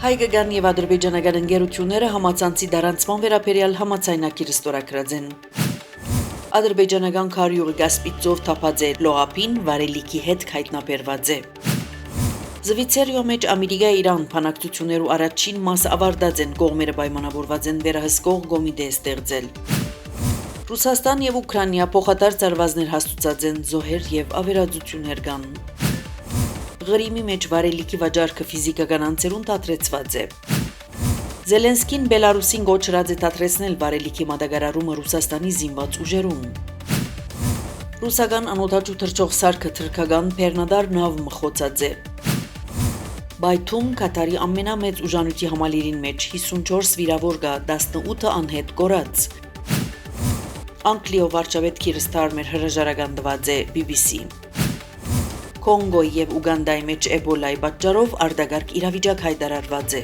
Հայկական եւ ադրբեջանական ընկերությունները համացանցի դարանցման վերաբերյալ համաձայնագիր ստորագրած են։ Ադրբեջանական քարյուղի Կասպից ծով թափած է լողափին, վարելիքի հետ հայտնաբերված է։ Զվիցերիո մեջ Ամերիկա-Իրան բանակցություններու առաջին մասը ավարտած են, կողմերը պայմանավորված են վերահսկող կոմիտե ստեղծել։ Ռուսաստան եւ Ուկրաինա փոխադարձ արվազներ հաստուցած են, զոհեր եւ ավերածություններ կան։ Ղրիմի մեջ վարելիքի վաճառքը ֆիզիկական անձերուն դադրեցված է։ Զելենսկին Բելարուսին գոչրած է դադրեցնել վարելիքի մատակարարումը Ռուսաստանի զինված ուժերուն։ Ռուսական անօդաչու թռչող սարքը թրքական բեռնադար նավ մխոցած է։ Բայթում Կատարի ամենամեծ ուժանույթի համալիրին մեջ 54 վիրավոր կա, 18 անհետ կորած։ Անգլիո վարչապետ Քիր Սթարմեր հրաժարական տված է BBC։ Կոնգոյի եւ Ուգանդայի մեջ էբոլայի պատճառով արտագարկ իրավիճակ հայտարարված է։